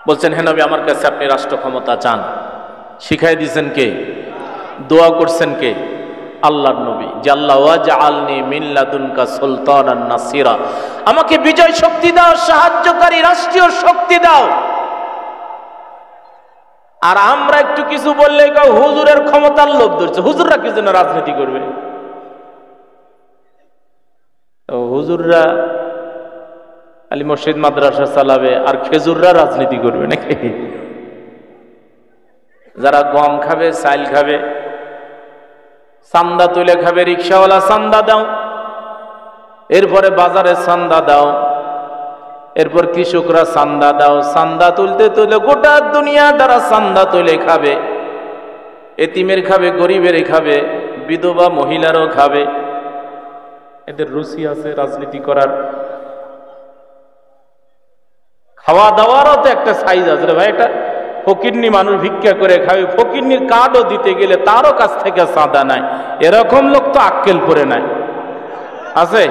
বলছেন, হে নবী, আমার কাছে আপনি রাষ্ট্র ক্ষমতা চান। শিখাই দিয়েছেন কে? দোয়া করছেন কে? আল্লাহর নবী, যে আল্লাহ ওয়াজআলনি মিন লাদুনকা সুলতানান নাসিরা, আমাকে বিজয় শক্তি দাও, সাহায্যকারী রাষ্ট্রীয় শক্তি দাও। আর আমরা একটু কিছু বললে হুজুরের ক্ষমতার লোভ ধরছে। হুজুররা কি জন্য রাজনীতি করবে? হুজুররা আলী মসজিদ মাদ্রাসা চালাবে আর খেজুররা রাজনীতি করবে নাকি? যারা গম খাবে, চাইল খাবে, চান্দা তুলে খাবে, রিক্সাওয়ালা চান্দা দাও, এরপরে বাজারে চান্দা দাও, এরপর কৃষকরা চান্দা দাও। চান্দা তুলতে তুলে গোটা দুনিয়া দ্বারা চান্দা তুলে খাবে। এতিমের খাবে, গরিবের খাবে, বিধবা মহিলারও খাবে। এদের রুচি আছে রাজনীতি করার। খাওয়া দাওয়ারও তো একটা সাইজ আছে রে ভাই। এটা ফকিরনি মানুষ ভিক্ষা করে খাবে, ফকিরনির কার্ডও দিতে গেলে তারও কাছ থেকে চাঁদা নাই। এরকম লোক তো আক্কেলপুরে নাই, আছে?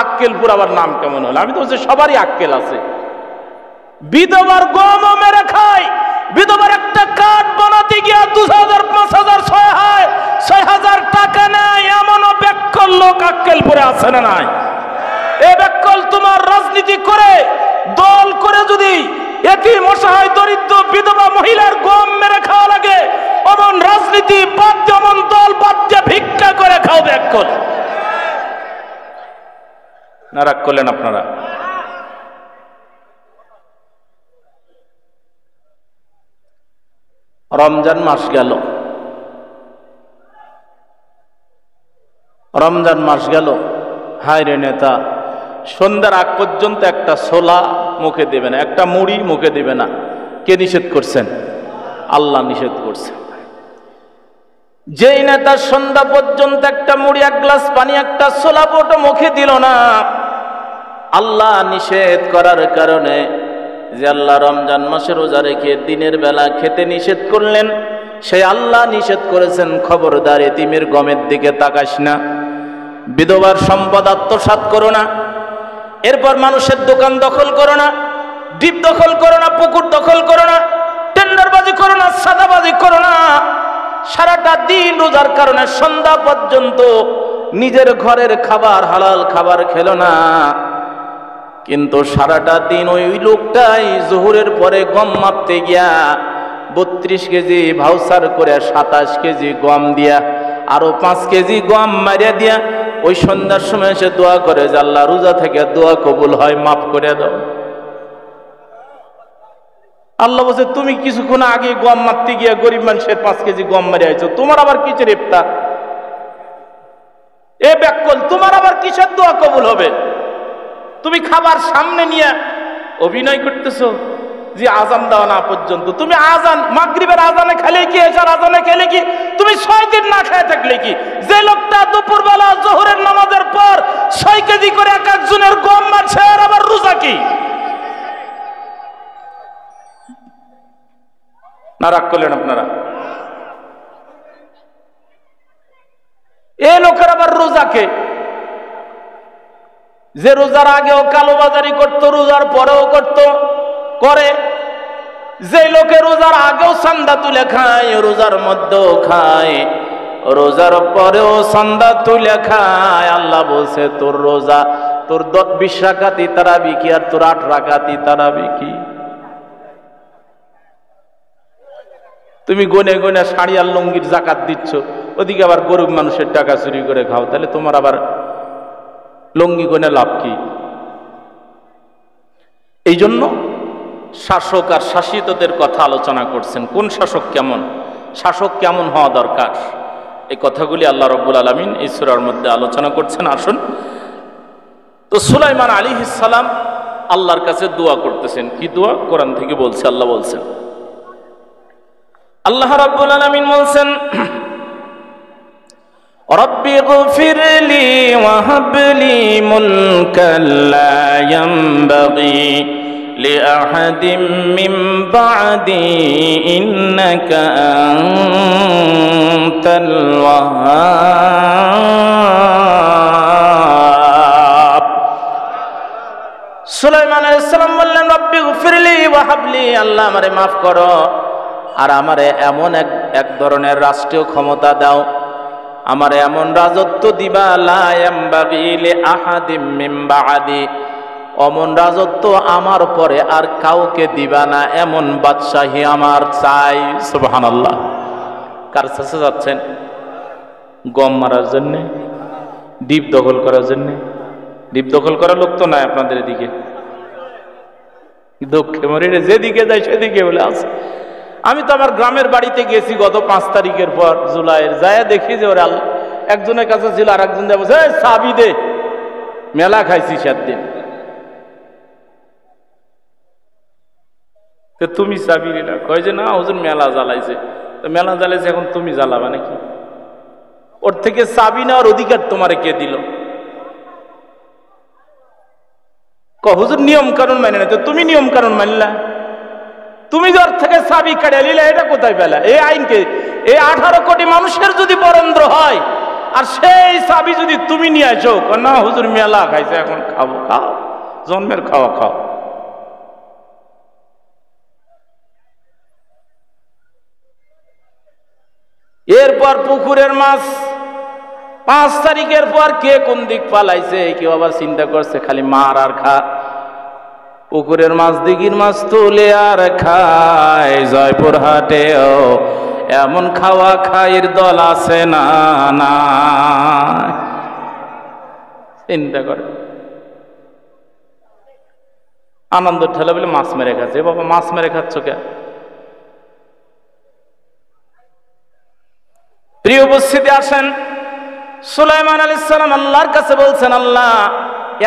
আক্কেলপুর আবার নাম কেমন হলো? আমি তো বলছি সবারই আক্কেল আছে। বিধবার গমও মেরে খায়। বিধবার একটা কার্ড বানাতে গিয়া 2000, 5000, 6000 টাকা নেয়, এমনও ব্যাকল লোক আক্কেলপুরে আছে না নাই? এ ব্যাকল তোমার রাজনীতি করে দল করে যদি এতিম অসহায় দরিদ্র বিধবা মহিলার গম মেরে খাওয়া লাগে, অমন রাজনীতি বাদ দিয়ে, অমন দল বাদ দিয়ে ভিক্ষা করে খাও ব্যাকল। না রাগ করলেন আপনারা? রমজান মাস গেল, রমজান মাস গেল। হায় রে নেতা, সন্ধ্যার আগ পর্যন্ত একটা ছোলা মুখে দেবে না, একটা মুড়ি মুখে দেবে না। কে নিষেধ করছেন? আল্লাহ নিষেধ করছেন। যেই নেতা সন্ধ্যা পর্যন্ত একটা মুড়ি, এক গ্লাস পানি, একটা ছোলা পোটো মুখে দিল না, আল্লাহ নিষেধ করার কারণে, যে আল্লাহ রমজান মাসে রোজা রেখে দিনের বেলা খেতে নিষেধ করলেন, সেই আল্লাহ নিষেধ করেছেন, খবরদার এতিমের গমের দিকে তাকাস না, বিধবার সম্পদ আত্মসাৎ করো না, এরপর মানুষের দোকান দখল করো না, ডিপ দখল করো না, পুকুর দখল করো না, টেন্ডারবাজি করো না, সাদাবাজি করো না। সারাটা দিন রোজার কারণে সন্ধ্যা পর্যন্ত নিজের ঘরের খাবার, হালাল খাবার খেলো না, কিন্তু সারাটা দিন ওই লোকটাই জোহরের পরে গম মাপতে গিয়া 32 কেজি ভাউচার করে 27 কেজি গম দিয়া, আরো 5 কেজি গম মারিয়া দিয়া ওই সন্ধ্যার সময় সে দোয়া করে যে আল্লাহ রোজা থেকে দোয়া কবুল হয়, মাফ করে দাও। আল্লাহ বলছে, তুমি কিছুক্ষণ আগে গম মারতে গিয়া গরিব মানুষের 5 কেজি গম মারি আইছো, তোমার আবার কিসের ইফতার? এ ব্যাকল, তোমার আবার কিসের দোয়া কবুল হবে? তুমি খাবার সামনে নিয়ে অভিনয় করতেছো যে আজান দেওয়া না পর্যন্ত। তুমি আজান, মাগরিবের আজানে খেলে কি, এশার আজানে খেলে কি, তুমি 6 দিন না খেয়ে থাকলে কি? যে লোকটা দুপুরবেলা জোহরের নামাজের পর 6 কেজি করে এক একজনের গম মারছে, আর আবার রোজা কি? না রাগ করলেন আপনারা? এ লোকের আবার রোজাকে, যে রোজার আগেও কালোবাজারি করতো, রোজার পরেও করতো, করে। যে লোকে রোজার আগেও চান্দা তুলে খায়, রোজার মধ্যেও খায়, রোজার পরেও চান্দা তুলে খায়। আল্লাহ বলছে, তোর রোজা, তোর 20 রাকাতি তারাবি কি আর তোর 8 রাকাতি তারাবি কি? তুমি গনে গনে শাড়ি আর লুঙ্গির জাকাত দিচ্ছ, ওদিকে আবার গরিব মানুষের টাকা চুরি করে খাও, তাহলে তোমার আবার লুঙ্গি গনে লাভ কি? এই জন্য শাসক আর শাসিতদের কথা আলোচনা করছেন। কোন শাসক কেমন, শাসক কেমন হওয়া দরকার, এই কথাগুলি আল্লাহ রাব্বুল আলামিন এই সূরার মধ্যে আলোচনা করছেন। আসুন, তো সুলাইমান আলাইহিস সালাম আল্লাহর কাছে দোয়া করতেছেন। কি দোয়া? কোরআন থেকে বলছে, আল্লাহ বলছেন, আল্লাহ রাব্বুল আলামিন বলছেন, রব্বি গফিরলি ওয়া হাবলি মুলকান লা ইয়ানবাগি লিআহাদিম মিন বা'দি ইন্নাকা আনতাল ওয়াহ্হাব। সুলাইমান আলাইহিস সালাম বললেন রব্বি গফিরলি ওয়া হাবলি, আল্লাহ আমারে মাফ করো আর আমারে এমন এক ধরনের রাষ্ট্রীয় ক্ষমতা দাও, আমারে এমন রাজত্ব দিবা লা ইয়ামবাগি লি আহাদিম মিন বাদি, অমন রাজত্ব আমার পরে আর কাউকে দিবা না, এমন বাদশাহী আমার চাই। সুবহানাল্লাহ। কার কাছে যাচ্ছেন? গম মারার জন্যে, দ্বীপ দখল করার জন্যে? দ্বীপ দখল করার লোক তো নাই আপনাদের এদিকে, দক্ষিণ মরিরে যেদিকে যাই সেদিকে বলে আছে। আমি তো আমার গ্রামের বাড়িতে গেছি গত 5 তারিখের পর জুলাইয়ের, যায় দেখি যে ওরা একজনের কাছে ছিল আর একজন যা বলছে চাবি দে, মেলা খাইছি 7 দিন। তুমি চাবি দিলা? কয় যে না হুজুর মেলা জ্বালাইছে। তো মেলা জ্বালাইছে, এখন তুমি জ্বালাবা নাকি? ওর থেকে চাবি নেওয়ার অধিকার তোমারে কে দিল? হুজুর নিয়ম কানুন মানে না। তো তুমি নিয়ম কানুন মানলা, তুমি ওর থেকে চাবি কাটে নিলে, এটা কোথায় পেলা? এই আইনকে, এই 18 কোটি মানুষের যদি বরেন্দ্র হয় আর সেই চাবি যদি তুমি নিয়ে আসো, না হুজুর মেলা খাইছে এখন খাবো, খাও, জন্মের খাওয়া খাও। এরপর পুকুরের মাছ 5 তারিখের পর কে কোন দিক পালাইছে, কেউ আবার চিন্তা করছে খালি মার আর খা। পুকুরের মাছ দিঘির মাছ তুলে আর খায়, জয়পুর হাটেও এমন খাওয়া খাইর দল আছে না? না, চিন্তা করে আনন্দ ঠেলা বলে মাছ মেরে খাচ্ছে। বাবা মাছ মেরে খাচ্ছ কে? প্রিয় উপস্থিতি আসেন, সুলাইমান আলাইহিস সালাম আল্লাহর কাছে বলছেন, আল্লাহ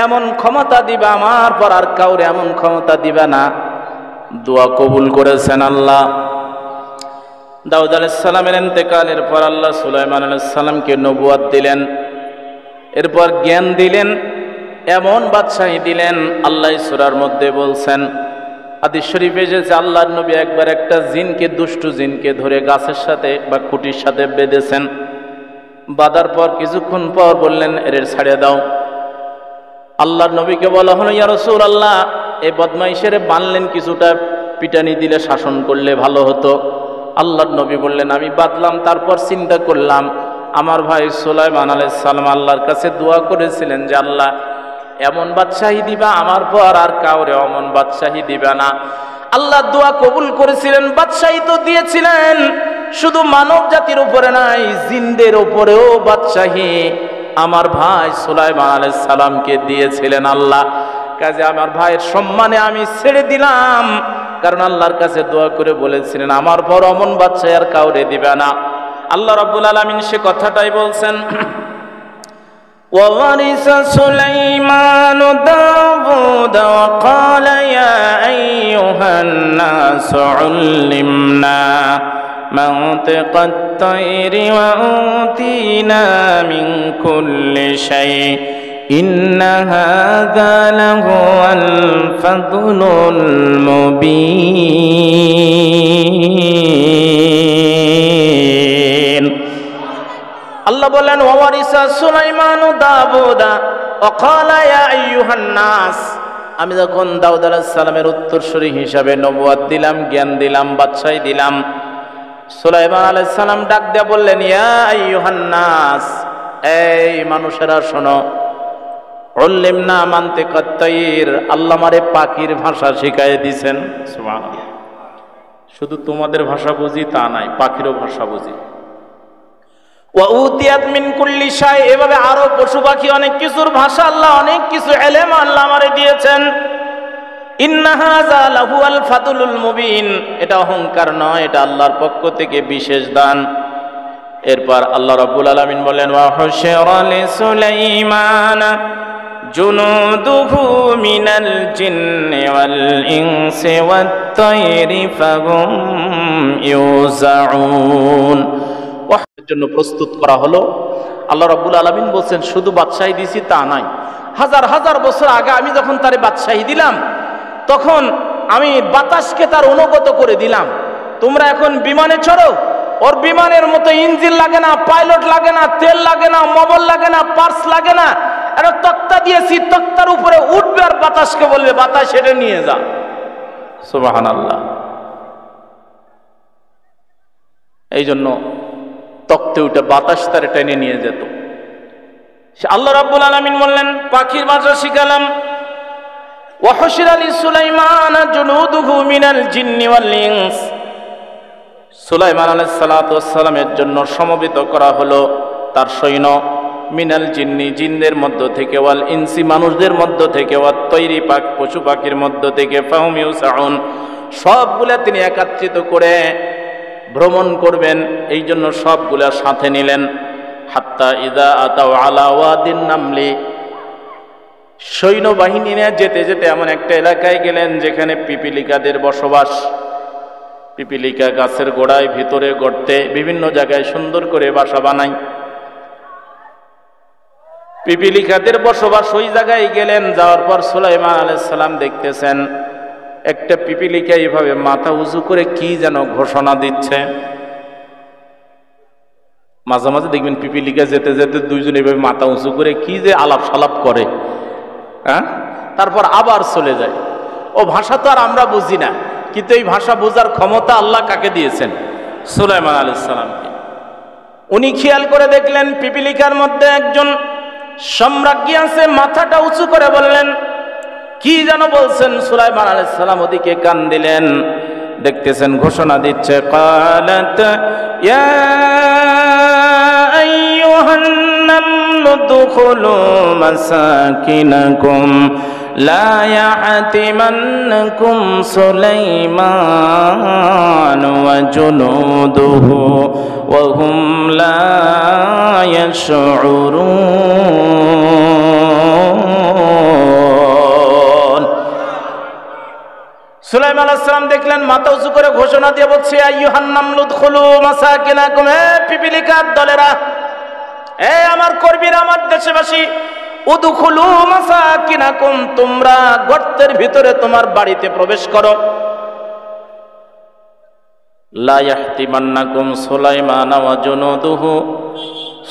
এমন ক্ষমতা দিবা আমার পর আর কাউরে এমন ক্ষমতা দিবা না। দোয়া কবুল করেছেন আল্লাহ। দাউদ আলাইহিস সালামের ইন্তেকালের পর আল্লাহ সুলাইমান আলাইহিস সালামকে নবুয়ত দিলেন, এরপর জ্ঞান দিলেন, এমন বাদশাহী দিলেন। আল্লাহ সূরার মধ্যে বলছেন, হাদিস শরীফে এসেছে আল্লাহর নবী একবার একটা জিনকে, দুষ্টু জিনকে ধরে গাছের সাথে বা খুঁটির সাথে বেঁধেছেন। বাঁধার পর কিছুক্ষণ পর বললেন এর ছাড়িয়ে দাও। আল্লাহর নবীকে বলা হলো, ইয়া রাসূলুল্লাহ এই বদমাইশের বানলেন, কিছুটা পিটানি দিলে, শাসন করলে ভালো হতো। আল্লাহর নবী বললেন আমি বাঁধলাম, তারপর চিন্তা করলাম আমার ভাই সুলাইমান আলাইহিস সালাম আল্লাহর কাছে দোয়া করেছিলেন যে আল্লাহ এমন বাদশাহী দিবা আমার পর আর কাউরে অমন বাদশাহী দিবা না। আল্লাহ দোয়া কবুল করেছিলেন, বাদশাহী তো দিয়েছিলেন, শুধু মানব জাতির উপরে নাই, জিনদের উপরেও বাদশাহী আমার ভাই সুলাইমান আলাইহিস সালামকে দিয়েছিলেন আল্লাহ। কাজে আমার ভাইয়ের সম্মানে আমি ছেড়ে দিলাম, কারণ আল্লাহর কাছে দোয়া করে বলেছিলেন আমার পর অমন বাদশাহী আর কাউরে দিবে না। আল্লাহ রাব্বুল আলামিন সে কথাটাই বলছেন, وورث سليمان داود وقال يا أيها الناس علمنا منطق الطير وأوتينا من كل شيء إن هذا لهو الفضل المبين। আল্লাহ বলেন ওয়ারিসা সুলাইমান দাউদা ওয়াকালা ইয়া আইয়ুহান নাস, আমি যখন দাউদ আলাইহিস সালামের উত্তরসূরি হিসাবে নবুয়ত দিলাম, জ্ঞান দিলাম, বাদশাহী দিলাম, সুলাইমান আলাইহিস সালাম ডাক দিয়ে বললেন ইয়া আইয়ুহান নাস, এই মানুষেরা শোনো, উল্লিমনা মানতিকাত তাইর, আল্লাহ আমারে পাখির ভাষা শিখাইয়ে দিয়েছেন। সুবহানাল্লাহ। শুধু তোমাদের ভাষা বুঝি তা নাই, পাখিরও ভাষা বুঝি। ওয়াউতিয়াত মিন কুল্লি শাই, এভাবে আরো পশু পাখি অনেক কিছুর ভাষা আল্লাহ, অনেক কিছু ইলম আল্লাহ আমারে দিয়েছেন। ইন্না হাযা লাহুয়াল ফাদলুল মুবিন, এটা অহংকার নয়, এটা আল্লাহর পক্ষ থেকে বিশেষ দান। এরপর আল্লাহ রাব্বুল আলামিন বলেন ওয়া হুশিরা লিসুলাইমান জুনুদুহু মিনাল জিন্নি ওয়াল ইনসি ওয়াত তায়রি ফাহুম ইউজাউন, জন্য প্রস্তুত করা হলো। আল্লাহ রাব্বুল আলামিন বলছেন শুধু বাদশাহী দিছি তা নয়, হাজার হাজার বছর আগে আমি যখন তারে বাদশাহী দিলাম তখন আমি বাতাসকে তার অনুগত করে দিলাম। তোমরা এখন বিমানে চড়ো, ওর বিমানের মতো ইঞ্জিন লাগে না, পাইলট লাগে না, তেল লাগে না, মোবল লাগে না, পার্স লাগে না, একটা তক্তা দিয়েছি, তক্তার উপরে উঠবে আর বাতাসকে বলবে বাতাস এটা নিয়ে যা। সুবহানাল্লাহ। এই জন্য তক্তে উঠে বাতাস তারে টেনে নিয়ে যেত। আল্লাহ রাব্বুল আলামিন বললেন পাখির ভাষা শিখালাম। ওয়াহশিরা লিসুলাইমান জুনুদুহু মিনাল জিন্নি ওয়াল ইনস। সুলাইমান আলাইহিস সালাতু ওয়াস সালামের জন্য সমবেত করা হলো তার সৈন্য, মিনাল জিন্নি জিনদের মধ্য থেকে, ওয়াল ইনসি মানুষদের মধ্য থেকে, ওয়াত তৈরি পশু পাখির মধ্য থেকে, ফাহুম ইউসাউন সবগুলা তিনি একত্রিত করে ভ্রমণ করবেন, এই জন্য সবগুলা সাথে নিলেন। হাত্তা ইদা আতাও আলা ওয়াদিন নামলি, সৈন্যবাহিনী নিয়ে যেতে যেতে এমন একটা এলাকায় গেলেন যেখানে পিপিলিকাদের বসবাস। পিপিলিকা গাছের গোড়ায়, ভিতরে গর্তে, বিভিন্ন জায়গায় সুন্দর করে বাসা বানায়। পিপিলিকাদের বসবাস ওই জায়গায় গেলেন। যাওয়ার পর সুলাইমান আলাইহিস সালাম দেখতেছেন একটা পিপিলিকা এইভাবে মাথা উঁচু করে কি যেন ঘোষণা দিচ্ছে। মাঝে মাঝে দেখবেন পিপিলিকা যেতে যেতে দুইজন এইভাবে মাথা উঁচু করে কি যে আলাপ সালাপ করে, হ্যাঁ, তারপর আবার চলে যায়। ও ভাষা তো আর আমরা বুঝি না, কিন্তু এই ভাষা বোঝার ক্ষমতা আল্লাহ কাকে দিয়েছেন? সুলাইমান আলাইহিস সালামকে। উনি খেয়াল করে দেখলেন পিপিলিকার মধ্যে একজন সম্রাজ্ঞী আছে, মাথাটা উঁচু করে বললেন কি যেন বলছেন। সুলাইমান আলাইহিস সালাম ওদিকে কান দিলেন, দেখতেছেন ঘোষণা দিচ্ছে ক্বালাত ইয়া আইয়ুহান নামলু দুখুলু মাসাকিনাকুম লা ইয়াতিমান্নাকুম সুলাইমান ওয়া জুনুদুহু ওয়া হুম লা ইয়াশউরুন। সুলাইমান আলাইহিস সালাম দেখলেন মাথা উঁচু করে ঘোষণা দিয়ে বলছে আইয়ুহান নামলু দুখুলু মাসাকিনাকুম, হে পিপিলিকার দলেরা, হে আমার কর্মীরা, আমার দেশবাসী, উদখুলু মাসাকিনাকুম, তোমরা গর্তের ভিতরে তোমার বাড়িতে প্রবেশ করো। লা ইয়াহতিমান্নাকুম সুলাইমান ওয়া জুনুদুহু,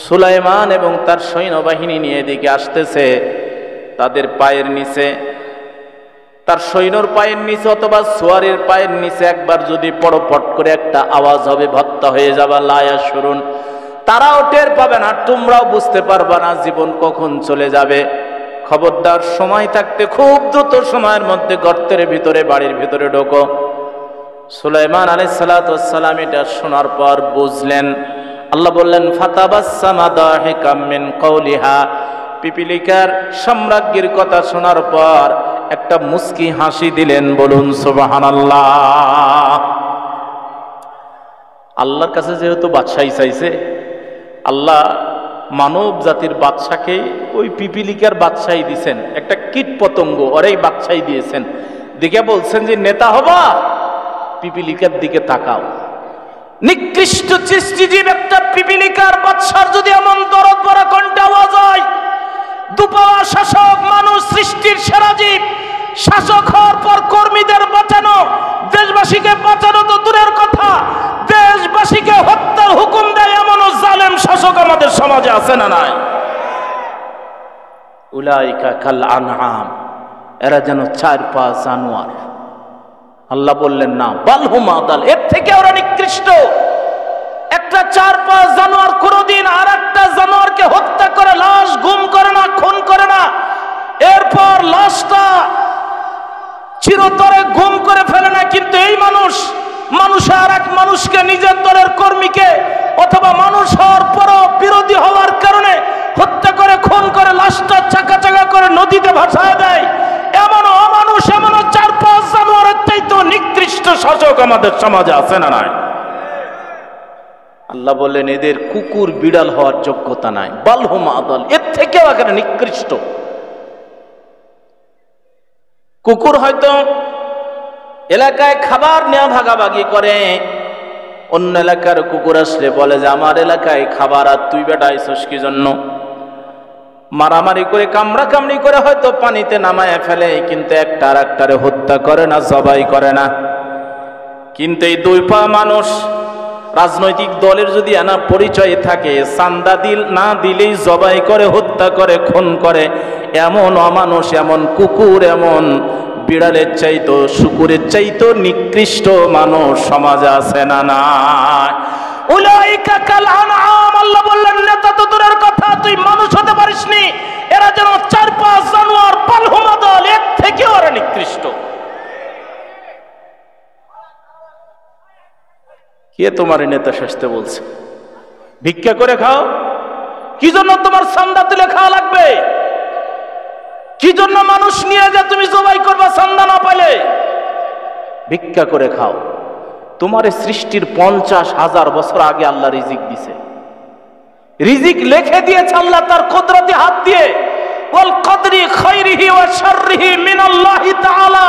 সুলাইমান এবং তার সৈন্যবাহিনী নিয়ে এদিকে আসতেছে। তাদের পায়ের নিচে, তার সৈন্যর পায়ের নিচে অথবা সোয়ারের পায়ের নিচে একবার যদি পড়পট করে একটা আওয়াজ হবে, ভত্তা হয়ে যাবা। লা ইয়াশউরুন, তারাও টের পাবে না, তোমরাও বুঝতে পারবা না জীবন কখন চলে যাবে। খবরদার, সময় থাকতে খুব দ্রুত সময়ের মধ্যে গর্তের ভিতরে, বাড়ির ভিতরে ঢোকো। সুলাইমান আলাইহিস সালাতু ওয়াস সালাম এটা শোনার পর বুঝলেন। আল্লাহ বললেন ফাতাবাসসামা দাহিকাম মিন কওলিহা, পিপিলিকার সম্রাজ্ঞীর কথা শোনার পর একটা মুস্কি হাসি দিলেন। বলুন সুবহানাল্লাহ। আল্লাহর কাছে যেহেতু বাদশাহী চাইছে, আল্লাহ মানব জাতির বাদশাকে ওই পিপিলিকার বাদশাহী দিয়েছেন, একটা কীট পতঙ্গ ওরাই বাদশাহী দিয়েছেন। দেখে বলছেন যে নেতা হবা, পিপিলিকার দিকে তাকাও। নিকৃষ্ট সৃষ্টিজীব একটা পিপিলিকার বাদশার যদি এমন দরদ ভরা কণ্ঠে আওয়াজ হয়, দুপাওয়া শাসক মানুষ, সৃষ্টির সেরা জীব, শাসক হওয়ার পর কর্মীদের বাঁচানো, দেশবাসীকে বাঁচানো তো দূরের কথা, দেশবাসীকে হত্যার হুকুম দেয় এমন জালেম শাসক আমাদের সমাজে আছে না নাই? উলাইকা কাল আনআম, এরা যেন 4-5 জানোয়ার। আল্লাহ বললেন না, বালহুম আদাল, এর থেকে ওরা নিকৃষ্ট। একটা 4-5 জানোয়ার কোনদিন আর একটা জানোয়ারকে হত্যা করে লাশ গুম করে না, খুন করে না, এরপর লাশটা চিরতরে গুম করে ফেলে না। কিন্তু এই মানুষ আর এক মানুষকে, নিজের দলের কর্মীকে অথবা মানুষ হওয়ার পরও বিরোধী হওয়ার কারণে হত্যা করে, খুন করে, লাশটা চাকা চাকা করে নদীতে ভাসায় দেয়। এমন অমানুষ, এমন 4-5 জানোয়ারের চাইতে নিকৃষ্ট শাসক আমাদের সমাজে আছে না নাই? আল্লাহ বললেন এদের কুকুর বিড়াল হওয়ার যোগ্যতা নাই। বালহুম আদাল, এর থেকেও একেবারে নিকৃষ্ট। কুকুর হয়তো এলাকায় খাবার নেওয়া ভাগাভাগি করে, অন্য এলাকার কুকুর আসলে বলে যে আমার এলাকায় খাবার, আর তুই বেটা আইছস কি জন্য? মারামারি করে, কামড়া কামড়ি করে হয়তো পানিতে নামায় ফেলে, কিন্তু একটা আর একটারে হত্যা করে না, জবাই করে না। কিন্তু এই 2 পা মানুষ রাজনৈতিক দলের যদি আনা পরিচয় থাকে, চান্দা না দিলেই জবাই করে, হত্যা করে, খুন করে, এমন অমানুষ, এমন কুকুর, এমন বিড়ালের চাইতো, শুকুরের চাইতো নিকৃষ্ট মানুষ সমাজে আছে না নাই? উলাইকা কাল আনআম, আল্লাহ বললেন নেতা তো দূরের কথা, তুই মানুষ হতে পারিসনি, এরা যেন 4-5 জানোয়ার, পালহুমা দল, এর থেকেও ওরা নিকৃষ্ট। কে তোমার নেতা শাসতে বলছে? ভিক্ষা করে খাও। কি জন্য তোমার চান্দা তুলে খাওয়া লাগবে? কি জন্য মানুষ নিয়ে যা তুমি জবাই করবা চান্দা না পাইলে? ভিক্ষা করে খাও। তোমার সৃষ্টির 50,000 বছর আগে আল্লাহ রিজিক দিছে, রিজিক লিখে দিয়েছে আল্লাহ তার কুদরতি হাত দিয়ে। ওয়াল কদরি খাইরিহি ওয়া শাররিহি মিনাল্লাহি তাআলা,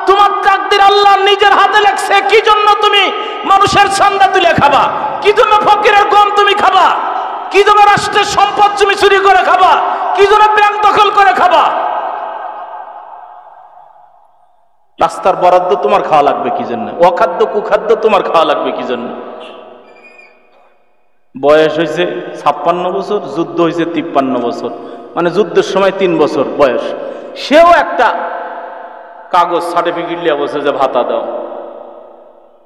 তোমার তাকদীর আল্লাহ নিজের হাতে লেখছে। কি জন্য তুমি মানুষের চান্দা তুলে খাবা? কি জন্য ফকিরের গম তুমি খাবা? কি জন্য রাষ্ট্রের সম্পদ তুমি চুরি করে খাবা? কি জন্য ব্যাংক দখল করে খাবা? রাস্তার বরাদ্দ তোমার খাওয়া লাগবে কি জন্য? অখাদ্য কুখাদ্য তোমার খাওয়া লাগবে কি জন্য? বয়স হয়েছে 56 বছর, যুদ্ধ হয়েছে 53 বছর, মানে যুদ্ধের সময় 3 বছর বয়স, সেও একটা কাগজ সার্টিফিকেট লিয়া বলছে যে ভাতা দাও।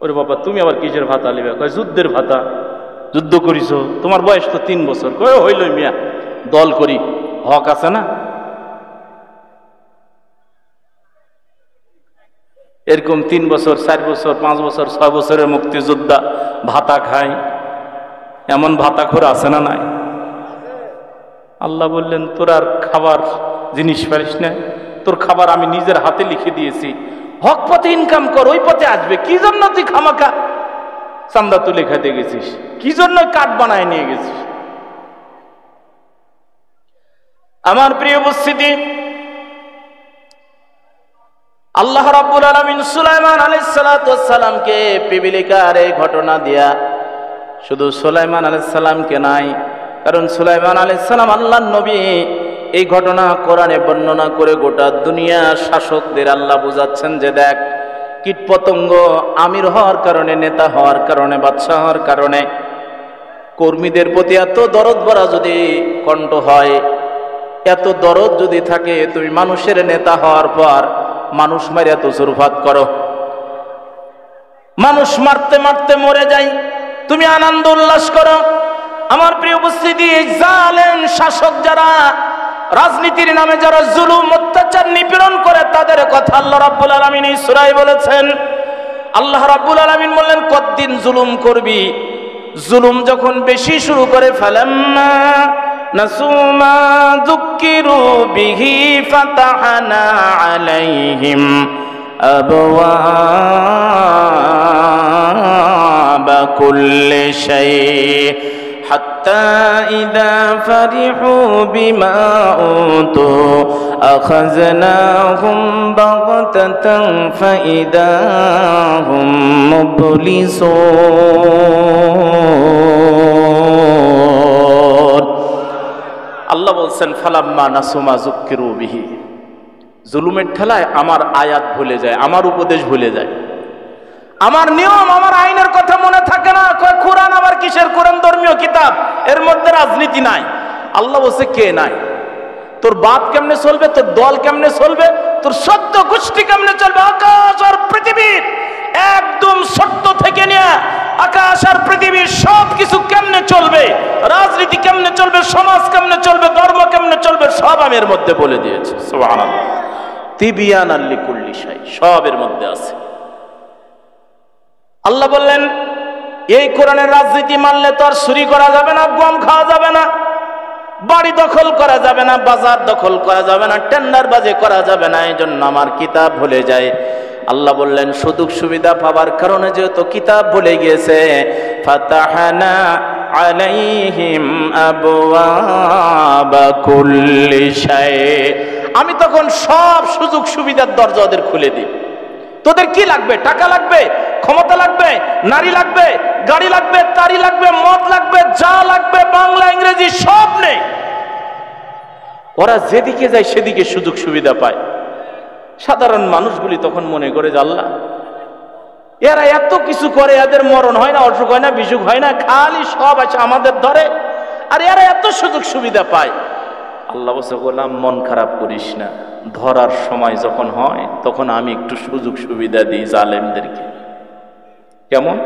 ওরে বাবা, তুমি আবার কিসের ভাতা লিবে? কয় যুদ্ধের ভাতা, যুদ্ধ করিস, তোমার বয়স তো 3 বছর। কয় হইল মিয়া, দল করি, হক আছে না? এরকম 3 বছর, 4 বছর, 5 বছর, 6 বছরের মুক্তিযোদ্ধা ভাতা খায়, এমন ভাতাখোর আছে না নাই? আল্লাহ বললেন তোর আর খাবার জিনিস পারিস না, তোর খাবার আমি নিজের হাতে লিখে দিয়েছি, হক পথে ইনকাম কর, ওই পথে আসবে। কি জন্য তুই খামাখা চান্দা তুলে খেতে গেছিস? কি জন্য কাঠ বানায় নিয়ে গেছিস? আমার প্রিয় উপস্থিতি, আল্লাহ রাব্বুল আলামিন সুলাইমান আলাইহিস সালাতু ওয়াস সালামকে পিপিলিকার এই ঘটনা দিয়া শুধু সুলাইমান আলাইহিস সালামকে নাই, কারণ সুলাইমান আলাইহিস সালাম আল্লাহর নবী, এই ঘটনা কোরআনে বর্ণনা করে গোটা দুনিয়ার শাসকদের আল্লাহ বুঝাচ্ছেন যে দেখ, কীটপতঙ্গ আমির হওয়ার কারণে, নেতা হওয়ার কারণে, বাদশা হওয়ার কারণে কর্মীদের প্রতি এত দরদ ভরা যদি কণ্ঠ হয়, এত দরদ যদি থাকে, তুমি মানুষের নেতা হওয়ার পর মানুষ মারিয়া তো সুরফাত করো, মানুষ মারতে মারতে মরে যায়, তুমি আনন্দ উল্লাস করো। আমার প্রিয় উপস্থিতি, জালেম শাসক যারা, রাজনীতির নামে যারা জুলুম অত্যাচার নিপীড়ন করে, তাদের কথা আল্লাহ রাব্বুল আলামিন এই সূরায় বলেছেন। আল্লাহ রাব্বুল আলামিন বললেন কতদিন জুলুম করবি? জুলুম যখন বেশি শুরু করে, ফালাম্মা নাসু মা যুক্কিরু বিহি ফাতাহনা আলাইহিম আবওয়াবা কুল্লি শাই হাত্তা ইযা ফারিহু বিমা উতু আখাযনাহুম বাগতাতান ফাইদা হুম মুবলিসুন। আল্লাহ বলছেন ফালাম্মা নাসু মা যুক্কিরু বিহি, জুলুমের ঠেলায় আমার আয়াত ভুলে যায়, আমার উপদেশ ভুলে যায়, আমার নিয়ম, আমার আইনের কথা মনে থাকে না। কোরআন আবার কিসের কোরআন? ধর্মীয় কিতাব, এর মধ্যে রাজনীতি নাই। আল্লাহ বলছে কে নাই? তোর বাপ কেমনে চলবে, তোর দল কেমনে চলবে, তোর সত্য গোষ্ঠী কেমনে চলবে, আকাশ আর পৃথিবীর একদম সত্য থেকে নিয়ে আকাশ আর পৃথিবীর সব কিছু কেমনে চলবে, রাজনীতি কেমনে চলবে, সমাজ কেমনে চলবে, ধর্ম কেমনে চলবে, সব আমি এর মধ্যে বলে দিয়েছি। সুবহানাল্লাহ, তিবিয়ানাল লিকুল্লি শাই, সব এর মধ্যে আছে। আল্লাহ বললেন এই কোরআনের রাজনীতি মানলে তো আর চুরি করা যাবে না, গম খাওয়া যাবে না, বাড়ি দখল করা যাবে না, বাজার দখল করা যাবে না, টেন্ডারবাজি করা যাবে না। এই জন্য আমার কিতাব ভুলে যায়। আল্লাহ বললেন সুযোগ সুবিধা পাবার কারণে যেহেতু কিতাব ভুলে গিয়েছে, ফাতাহনা আলাইহিম আবওয়াবা কুল্লি শাই, আমি তখন সব সুযোগ সুবিধার দরজা ওদের খুলে দিই। তোদের কি লাগবে? টাকা লাগবে, ক্ষমতা লাগবে, নারী লাগবে, গাড়ি লাগবে, তারি লাগবে, মদ লাগবে, যা লাগবে বাংলা ইংরেজি সব নেই। ওরা যেদিকে যায় সেদিকে সুযোগ সুবিধা পায়। সাধারণ মানুষগুলি তখন মনে করে যে আল্লাহ এরা এত কিছু করে, এদের মরণ হয় না, অসুখ হয় না, বিসুখ হয় না, খালি সব আছে আমাদের ধরে, আর এরা এত সুযোগ সুবিধা পায়। আল্লাহ বলছে গোলাম মন খারাপ করিস না, ধরার সময় যখন হয় তখন আমি একটু সুযোগ সুবিধা দিই জালেমদেরকে। কেমন?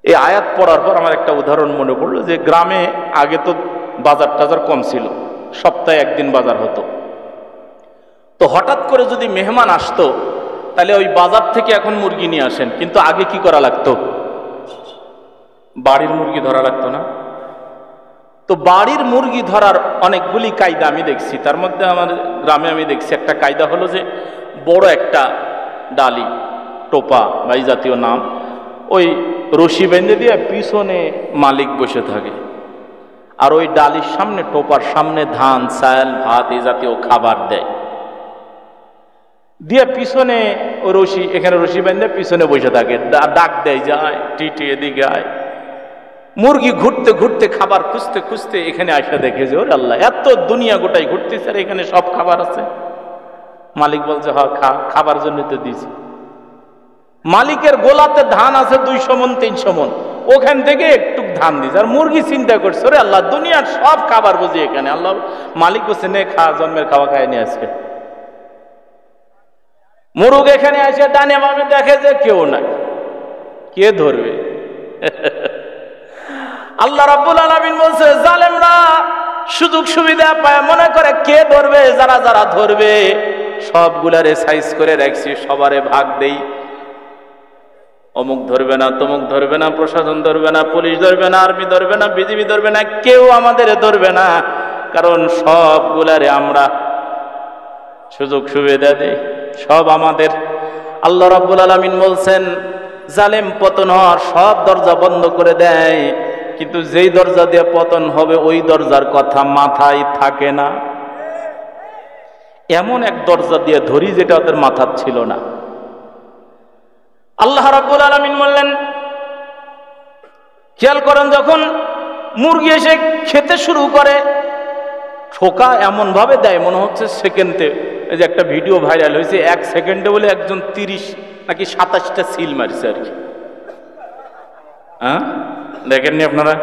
এই আয়াত পড়ার পর আমার একটা উদাহরণ মনে পড়লো যে গ্রামে আগে তো বাজার টাজার কম ছিল, সপ্তাহে একদিন বাজার হতো। তো হঠাৎ করে যদি মেহমান আসতো তাহলে ওই বাজার থেকে এখন মুরগি নিয়ে আসেন, কিন্তু আগে কি করা লাগতো? বাড়ির মুরগি ধরা লাগতো না? তো বাড়ির মুরগি ধরার অনেকগুলি কায়দা আমি দেখছি। তার মধ্যে আমার গ্রামে আমি দেখছি একটা কায়দা হলো যে বড় একটা ডালি, টোপা বা এই জাতীয় নাম, ওই রশি বেঁধে দিয়ে পিছনে মালিক বসে থাকে, আর ওই ডালির সামনে, টোপার সামনে ধান, চাল, ভাত এই জাতীয় খাবার দেয়, দিয়ে পিছনে ও রশি, এখানে রশি বেঁধে পিছনে বসে থাকে, ডাক দেয় যায় টিটি এদিকে আয়। মুরগি ঘুরতে ঘুরতে খাবার খুঁজতে খুঁজতে এখানে আসা দেখে যে ওরে আল্লাহ, এত দুনিয়া গোটাই ঘুরতেছে আর এখানে সব খাবার আছে। মালিক বলছে হ্যাঁ খাবার জন্য তো দিয়েছি। মালিকের গোলাতে ধান আছে 200 মণ 300 মণ, ওখান থেকে একটু ধান দিয়েছে, আর মুরগি চিন্তা করছে ওরে আল্লাহ দুনিয়ার সব খাবার বুঝি এখানে। আল্লাহ মালিক বলছে নে খা, জন্মের খাওয়া খায় নিয়ে আজকে। মুরগ এখানে আসে ডানে বামে দেখে যে কেউ নাই, কে ধরবে? আল্লাহ রাব্বুল আলামিন বলছে জালেমরা সুযোগ সুবিধা পায় মনে করে কে ধরবে, যারা যারা ধরবে সবগুলারে সাইজ করে রাখছি, সবারে ভাগ দেই। অমুক ধরবে না, তমুক ধরবে না, প্রশাসন ধরবে না, পুলিশ ধরবে না, আর্মি ধরবে না, বিজিবি ধরবে না, কেউ আমাদের ধরবে না, কারণ সবগুলারে আমরা সুযোগ সুবিধা দেই, সব আমাদের। আল্লাহ রাব্বুল আলামিন বলছেন জালেম পতন হওয়ার সব দরজা বন্ধ করে দেয়, কিন্তু যেই দরজা দিয়ে পতন হবে ওই দরজার কথা মাথায় থাকে না। এমন এক দরজা দিয়ে ধরি যেটা ওদের মাথার ছিল না। আল্লাহ রাব্বুল আলামিন বললেন, খেয়াল করেন যখন মুরগি এসে খেতে শুরু করে, ঠোকা এমন ভাবে দেয় মনে হচ্ছে সেকেন্ডে। এই যে একটা ভিডিও ভাইরাল হয়েছে, 1 সেকেন্ডে বলে একজন 30 নাকি 27টা সিল মারছে আর কি। হ্যাঁ দেখেননি আপনারা?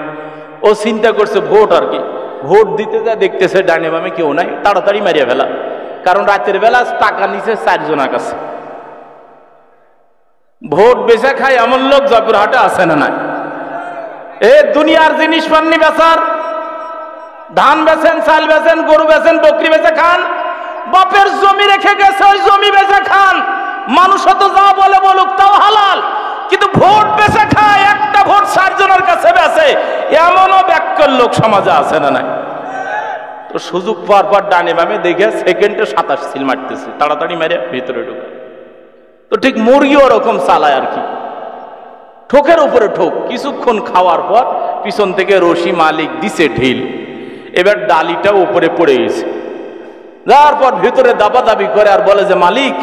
ও চিন্তা করছে ভোট আর কি, ভোট দিতে যা দেখতেছে ডানে বামে কেউ নাই, তাড়াতাড়ি মারিয়া ফেলা, কারণ রাতের বেলা টাকা নিচে 4 জনের কাছে। ভোট বেচা খায় এমন লোক জয়পুরহাটে আছে না নাই? এ দুনিয়ার জিনিস পাননি বেচার, ধান বেচেন, চাল বেচেন, গরু বেচেন, বকরি বেচে খান, বাপের জমি রেখে গেছে ওই জমি বেচে খান। মানুষ তো যা বলে বলুক তাও হালাল, কিন্তু ভোট বেচে খায়, একটা ভোট 4 জনের কাছে বেচে, এমনও ব্যাককল লোক সমাজে আছে না নাই? তো সুযোগ পাওয়ার পর ডানে বামে দেখে সেকেন্ডে 27 সিল মারতেছে, তাড়াতাড়ি মেরে ভিতরে ঢুকে। তো ঠিক মুরগি ওরকম চালায় আর কি, ঠোকের উপরে ঠোক। কিছুক্ষণ খাওয়ার পর পিছন থেকে রশি মালিক দিছে ঢিল, এবার ডালিটা উপরে পড়ে গেছে। যার পর ভিতরে দাবাদাবি করে আর বলে যে মালিক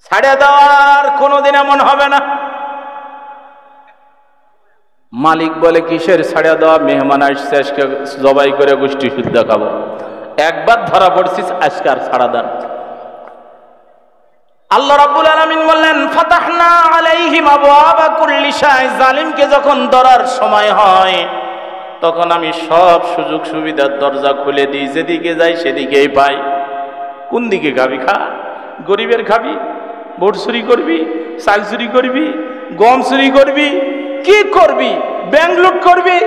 ছাড়িয়ে দেওয়ার কোনোদিন এমন হবে না। মালিক বলে কিসের ছাড়িয়ে দেওয়া? মেহমান আসছে, আজকে জবাই করে গোষ্ঠী শুদ্ধ খাবো, একবার ধরা পড়ছিস, আজকে আর ছাড়া দেন। আল্লাহ রাব্বুল আলামিন বললেন ফাতাহনা আলাইহিম আবওয়াবা কুল্লি শাই, জালিমকে যখন ধরার সময় হয় তখন আমি সব সুযোগ সুবিধার দরজা খুলে দিই, যেদিকে যাই সেদিকেই পাই। কোন দিকে খাবি খা, গরিবের খাবি, ভোট চুরি করবি, চাল চুরি করবি, গম চুরি করবি, কি করবি, ব্যাংক লুট করবি,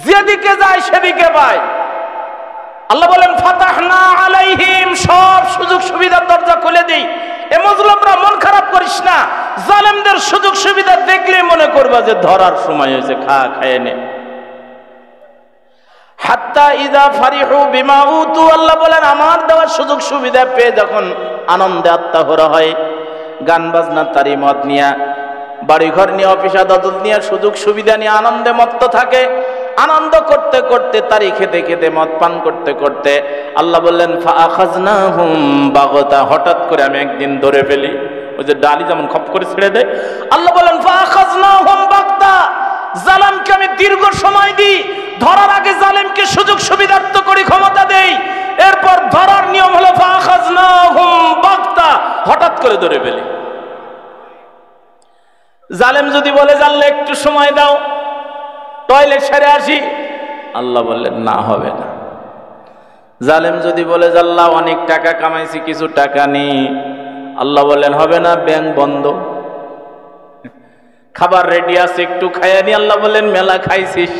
যেদিকে যায় সেদিকে পাই। আল্লাহ বলেন ফাতাহনা আলাইহিম, সব সুযোগ সুবিধার দরজা খুলে দেই। এ মজলুমরা মন খারাপ করিস না, জালেমদের সুযোগ সুবিধা দেখলে মনে করবা যে ধরার সময় হয়েছে, খা খায় নে। হাত্তা ইযা ফারিহু বিমা উতু, আল্লাহ বলেন আমার দেওয়ার সুযোগ সুবিধা পেয়ে যখন আনন্দে আত্মাহরা হয়, গান বাজনা তারি মত নিয়া, বাড়িঘর নিয়ে, অফিস আদালত নিয়ে, সুযোগ সুবিধা নিয়ে আনন্দে মত্ত থাকে। আনন্দ করতে করতে, তারি খেতে খেতে, মদ পান করতে করতে, আল্লাহ বললেন ফাআখাযনাহুম বাগতা, হঠাৎ করে আমি একদিন ধরে ফেলি। ওই যে ডালি যেমন খপ করে ছেড়ে দেয়, আল্লাহ বলেন ফাআখাযনাহুম বাগতা, জালেমকে আমি দীর্ঘ সময় দিই, ধরার আগে জালেমকে সুযোগ সুবিধার্থ করে ক্ষমতা দেই, এরপর ধরার নিয়ম হলো ফাআখাযনাহুম বাগতা, করে ধরে ফেলে। জালেম যদি বলে জানলে একটু সময় দাও, টয়লেট সেরে আসি, আল্লাহ বললেন না, হবে না। জালেম যদি বলে জাল্লাহ অনেক টাকা কামাইছি, কিছু টাকা নেই, আল্লাহ বললেন হবে না, ব্যাংক বন্ধ। খাবার রেডি আছে, একটু খাইয়া নি, আল্লাহ বললেন মেলা খাইছিস,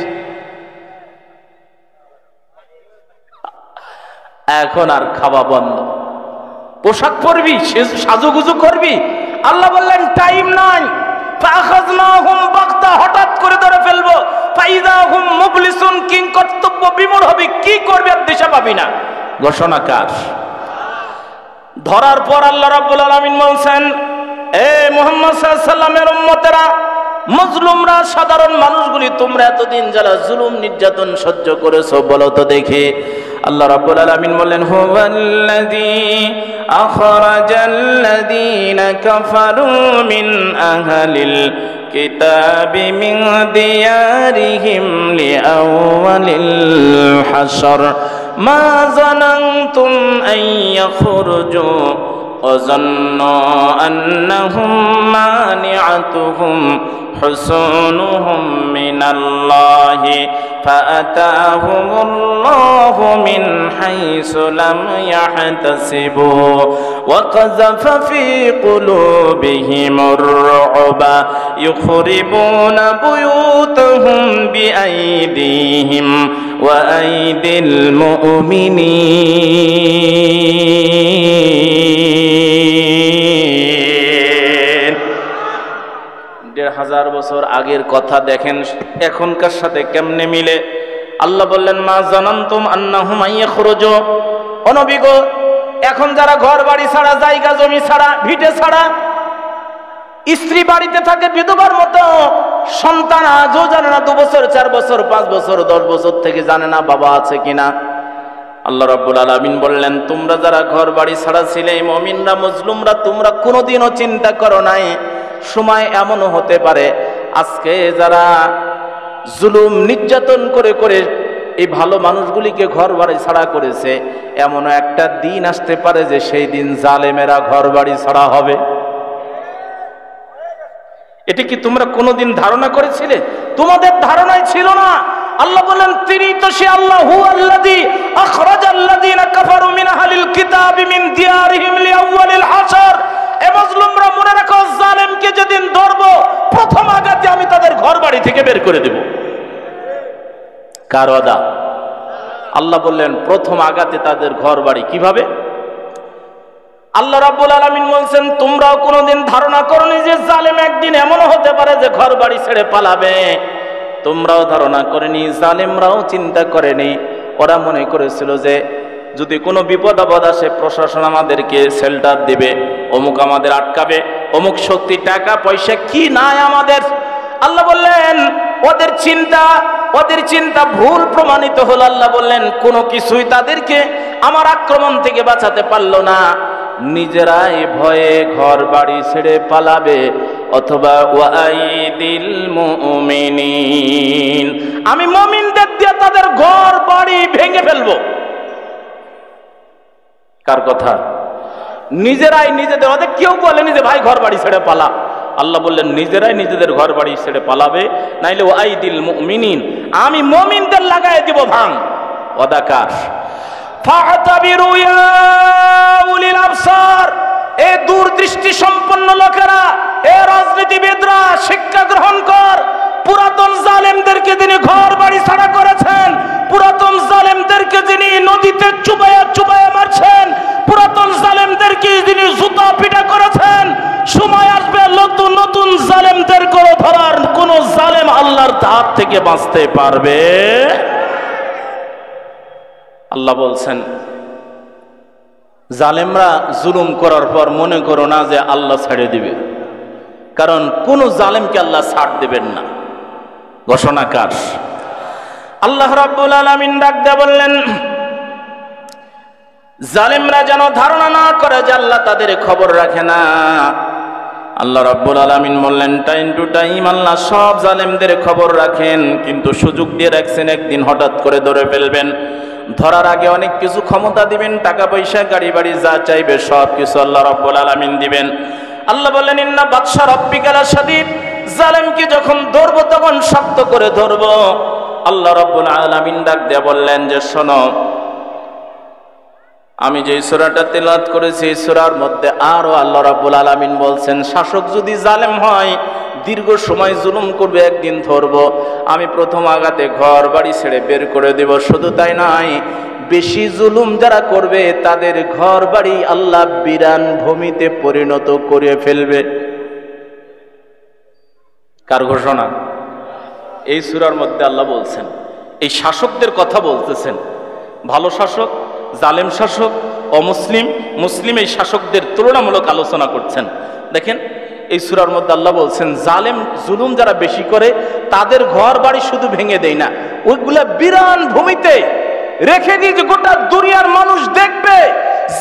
এখন আর খাওয়া বন্ধ। পোশাক পরবি, সাজুগুজু করবি, আল্লাহ বললেন টাইম নাই। হঠাৎ করে ধরে ফেলবো, কিং কর্তব্য বিমূঢ় হবি, কি করবি আর দিশা পাবি না। ঘোষণা কার? ধরার পর আল্লাহ রাব্বুল আলামিন বলছেন, এ মুহাম্মদ সাল্লাল্লাহু আলাইহি ওয়াসাল্লামের উম্মতেরা, মজলুমরা, সাধারণ মানুষগুলি, তোমরা এতদিন যারা জুলুম নির্যাতন সহ্য করেছো, বলো তো দেখি। আল্লাহ রাব্বুল আলামিন বললেন, হুয়াল্লাযী আখরাজাল্লাযীনা কাফারু মিন আহলিল কিতাবি মিন দিয়ারিহিম লিআওয়ালিল হাশর মা যানানতুম আন ইয়াখরুজু وظنوا أنهم مانعتهم حصونهم من الله فأتاهم الله من حيث لم يحتسبوا وقذف في قلوبهم الرعب يخربون بيوتهم بأيديهم وأيدي المؤمنين। ১,৫০০ বছর আগের কথা দেখেন এখনকার সাথে কেমনে মিলে। আল্লাহ বললেন, মা জানান্তুম আন্নাহুম ইয়াখরুজু, ও নবী গো, এখন যারা ঘর বাড়ি ছাড়া, জায়গা জমি ছাড়া, ভিটে ছাড়া, স্ত্রী বাড়িতে থাকে বিধবার মতো, সন্তান আজও জানে না, 2 বছর 4 বছর 5 বছর 10 বছর থেকে জানে না বাবা আছে কিনা। আল্লাহ রাব্বুল আলামিন বললেন, তোমরা যারা ঘর বাড়ি ছাড়া ছিলে, মুমিনরা, মজলুমরা, তোমরা কোনোদিনও চিন্তা করো নাই সময় এমনও হতে পারে আজকে যারা জুলুম নির্যাতন করে করে এই ভালো মানুষগুলিকে ঘর বাড়ি ছাড়া করেছে, এমনও একটা দিন আসতে পারে যে সেই দিন জালেমেরা ঘর বাড়ি ছাড়া হবে। এটা কি তোমরা কোনোদিন ধারণা করেছিলে? তোমাদের ধারণাই ছিল না। আল্লাহ বলেন, তিনি তো সে আল্লাহ, হুয়াল্লাযী আখরাজাল্লাযীনা কাফারু মিন আহলিল কিতাবি মিন দিয়ারিহিম লিআউয়ালিল হাশর। এ মুসলিমরা মনে রাখো, জালেমকে যেদিন ধরবো, প্রথম আঘাতে আমি তাদের ঘর বাড়ি থেকে বের করে দেব। কার ওয়াদা? আল্লাহ বললেন প্রথম আঘাতে তাদের ঘর বাড়ি। কিভাবে? আল্লাহ রাব্বুল আলামিন বলছেন, তোমরাও কোনোদিন ধারণা করনি যে জালেম একদিন এমনও হতে পারে যে ঘর বাড়ি ছেড়ে পালাবে। তোমরাও ধারণা করেনি, জালেমরাও চিন্তা করেনি। ওরা মনে করেছিল যে যদি কোনো বিপদ আপদ আসে, প্রশাসন আমাদেরকে শেল্টার দিবে, অমুক আমাদের আটকাবে, অমুক শক্তি, টাকা পয়সা কি নাই আমাদের। আল্লাহ বললেন ওদের চিন্তা ভুল প্রমাণিত হলো। আল্লাহ বললেন, কোনো কিছুই তাদেরকে আমার আক্রমণ থেকে বাঁচাতে পারলো না। নিজেরাই ভয়ে ঘর বাড়ি ছেড়ে পালাবে, অথবা ওয়াইদিল মুমিনিন, আমি মুমিনদের দিয়ে তাদের ঘর বাড়ি ভেঙে ফেলবো। কার কথা? নিজেরাই নিজেদের। ওদের কেউ বলেনি যে ভাই ঘর বাড়ি ছেড়ে পালা। আল্লাহ বললেন নিজেরাই নিজেদের ঘর বাড়ি ছেড়ে পালাবে, নাইলে ওয়াইদিল মুমিনিন, আমি মুমিনদের লাগায় দিব ভাঙ। ওয়াদাকার ফাতাবিরু ইয়া উলিল আবসার, এ দূরদৃষ্টি সম্পন্ন লোকেরা, এ রাজনীতিবিদরা, শিক্ষা গ্রহণ কর। পুরাতন জালেমদেরকে যিনি ঘর বাড়ি ছাড়া করেছেন, পুরাতন জালেমদেরকে যিনি নদীতে চুবায়া চুবায়া মারছেন, পুরাতন জালেমদেরকে যিনি জুতা পিটা করেছেন, সময় আসবে নতুন নতুন জালেমদের করে ধরার। কোন জালেম আল্লাহর হাত থেকে বাঁচতে পারবে? আল্লাহ বলছেন, জালেমরা জুলুম করার পর মনে করো না যে আল্লাহ ছেড়ে দিবে, কারণ কোন জালেমকে আল্লাহ ছাড় দেবেন না। ঘোষণাকার আল্লাহ রাব্বুল আলামিন ডাক দিয়ে বললেন, জালেমরা যেন ধারণা না করে যে আল্লাহ তাদের খবর রাখে না। আল্লাহ রাব্বুল আলামিন বললেন, টাইম টু টাইম আল্লাহ সব জালেমদের খবর রাখেন, কিন্তু সুযোগ দিয়ে রাখছেন একদিন হঠাৎ করে ধরে ফেলবেন। ধরার আগে অনেক কিছু ক্ষমতা দিবেন, টাকা পয়সা গাড়ি বাড়ি যা চাইবে সব কিছু আল্লাহ রাব্বুল আলামিন দিবেন। আল্লাহ বললেন ইন্না বাতশা রাব্বিকা লাশাদীদ, জালেমকে যখন ধরবো তখন শক্ত করে ধরবো। আল্লাহ রাব্বুল আলামিন ডাক দিয়ে বললেন যে শোনো, আমি যে সূরাটা তেলাওয়াত করেছি এই সূরার মধ্যে আরো আল্লাহ রাব্বুল আলামিন বলছেন শাসক যদি জালেম হয়, দীর্ঘ সময় জুলুম করবে, একদিন ধরবো, আমি প্রথম আঘাতে ঘর বাড়ি ছেড়ে বের করে দেব। শুধু তাই নয়, বেশি জুলুম যারা করবে তাদের ঘর বাড়ি আল্লাহ বিরান ভূমিতে পরিণত করে ফেলবে। কার ঘোষণা? এই সূরার মধ্যে আল্লাহ বলছেন, এই শাসকদের কথা বলতেছেন, ভালো শাসক, জালেম শাসক, অমুসলিম, মুসলিম, এই শাসকদের তুলনামূলক আলোচনা করছেন। দেখেন এই সূরার মধ্যে আল্লাহ বলছেন জালেম জুলুম যারা বেশি করে তাদের ঘর বাড়ি শুধু ভেঙে দেয় না, ওইগুলা বিরান ভূমিতে রেখে দিয়ে যে গোটা দুনিয়ার মানুষ দেখবে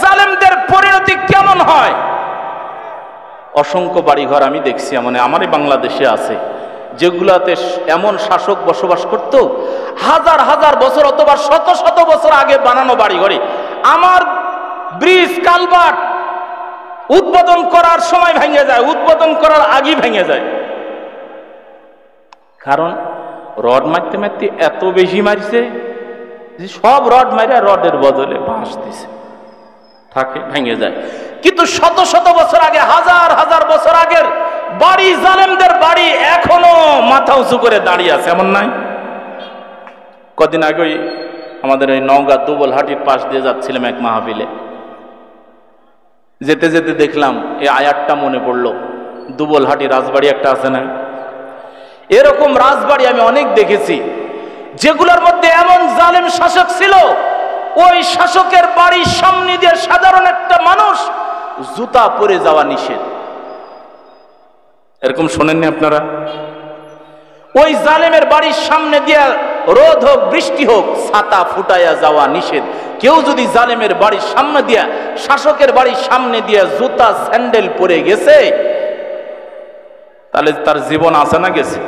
জালেমদের পরিণতি কেমন হয়। অসংখ্য বাড়িঘর আমি দেখছি, মানে আমারই বাংলাদেশে আছে, যেগুলাতে এমন শাসক বসবাস করত হাজার হাজার বছর অথবা শত শত বছর আগে বানানো বাড়িঘরে আমার ব্রিজ কালভার্ট উদ্বোধন করার সময় ভেঙে যায়, উদ্বোধন করার আগেই ভেঙে যায়। কারণ রড মারতে মারতে এত বেশি মারছে যে সব রড মারে রডের বদলে বাঁশ দিছে, থাকে ভেঙে যায়। কিন্তু শত শত বছর আগে, হাজার হাজার বছর আগের বাড়ি, জালেমদের বাড়ি এখনো মাথা উঁচু করে দাঁড়িয়ে আছে, এমন নাই? কদিন আগেই আমাদের এই নওগাঁ দুবলহাটির পাশ দিয়ে যাচ্ছিলাম এক মাহফিলে, যেতে যেতে দেখলাম এই আয়াতটা মনে পড়লো, দুবলহাটি রাজবাড়ি একটা আছে না, এরকম রাজবাড়ি আমি অনেক দেখেছি যেগুলোর মধ্যে এমন জালেম শাসক ছিল, ওই শাসকের বাড়ির সামনে দিয়ে সাধারণ একটা মানুষ জুতা পরে যাওয়া নিষেধ। এরকম শোনেননি আপনারা? ওই জালেমের বাড়ির সামনে দিয়ে রোদ হোক বৃষ্টি হোক ছাতা ফুটাইয়া যাওয়া নিষেধ। কেউ যদি জালেমের বাড়ির সামনে দিয়া, শাসকের বাড়ির সামনে দিয়া জুতা স্যান্ডেল পরে গেছে, তাহলে তার জীবন আছে না গেছে?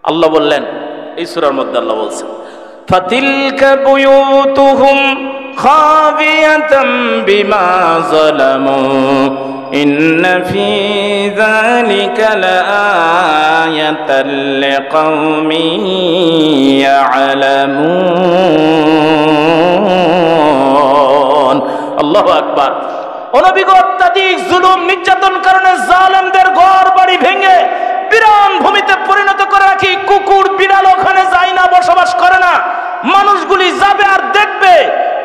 আল্লাহ বললেন এই সূরার মধ্যে, আল্লাহ বলছেন ফাতিলকা বুয়ুতুহুম খাবিয়াতাম বিমা যালামু ইন্না ফি যালিকা লাআয়াতাল লিকাওমিন ইয়ালামুন। আল্লাহু আকবার। অনবিক অত্যাধিক জুলুম নির্যাতন কারণে জালেমদের ঘর বাড়ি ভেঙে বিরান ভূমিতে পরিণত করে রাখি। কুকুর বিড়াল ওখানে যায় না, বসবাস করে না। মানুষগুলি যাবে আর দেখবে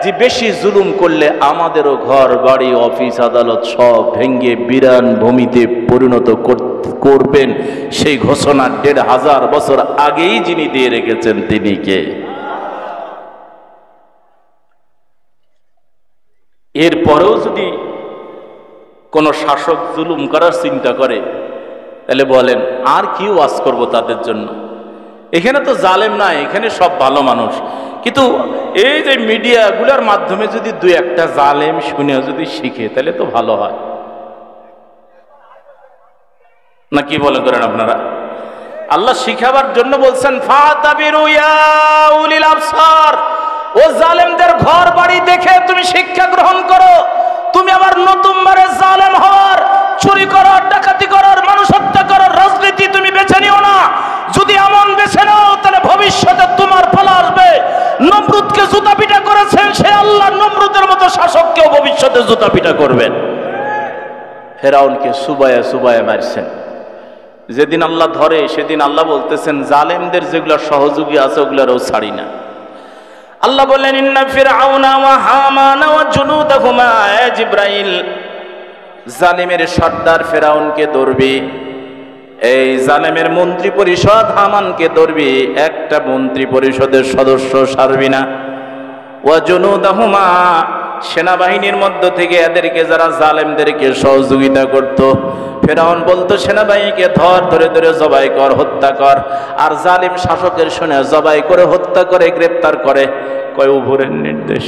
যে বেশি জুলুম করলে আমাদেরও ঘর বাড়ি অফিস আদালত সব ভেঙে বিরান ভূমিতে পরিণত করবেন। সেই ঘোষণা ১৫০০ বছর আগেই যিনি দিয়ে রেখেছেন তিনি কে? এরপরেও যদি কোন শাসক জুলুম করার চিন্তা করে তাহলে বলেন আর কি ওয়াজ করব তাদের জন্য? এখানে তো জালেম নাই, এখানে সব ভালো মানুষ। কিন্তু এই যে মিডিয়াগুলোর মাধ্যমে যদি দুই একটা জালেম শুনে যদি শিখে তাহলে তো ভালো হয় না? কি বলে করেন আপনারা? আল্লাহ শিখাবার জন্য বলছেন ফাতাবিরু ইয়া উলিল আবসার, ও জালেমদের ঘর বাড়ি দেখে তুমি শিক্ষা গ্রহণ করো। তুমি আবার নতুন বারে জালেম হওয়ার, চুরি করার, ডাকাতি করার, মানুষ হত্যা করার রাজনীতি তুমি বেছে নিও না। যদি এমন বেছে নাও তাহলে ভবিষ্যতে তোমার পালা আসবে। নমরুদকে জুতা পিটা করেছেন, সে আল্লাহ নমরুদের মতো শাসককেও ভবিষ্যতে জুতা পিটা করবেন। ফেরাউনকে সুবায়া সুবায়া মারছেন। যেদিন আল্লাহ ধরে সেদিন আল্লাহ বলতেছেন জালেমদের যেগুলো সহযোগী আছে ওগুলোরও ছাড়ি না। আল্লাহ বললেন ইন্না ফিরআউনা ওয়া হামানা ওয়া জুনুদাহুমা, জিবরাইল জালিমের সর্দার ফেরাউনকে ধরবি, এই জালেমের মন্ত্রী পরিষদ হামানকে ধরবি, একটা মন্ত্রী পরিষদের সদস্য ছাড়বি না। ওয়া জুনুদাহুমা, সেনাবাহিনীর মধ্য থেকে এদেরকে যারা জালেমদেরকে সহযোগিতা করত, ফেরাউন বলতো সেনাবাহিনীকে ধরে ধরে জবাই কর, হত্যা কর। আর জালিম শাসকের শুনে জবাই করে, হত্যা করে, গ্রেপ্তার করে। কয় উপরের নির্দেশ।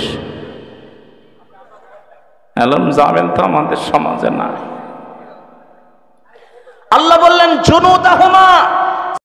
এলম জালেম তো আমাদের সমাজে নাই। আল্লাহ বললেন জুনুদাহুমা,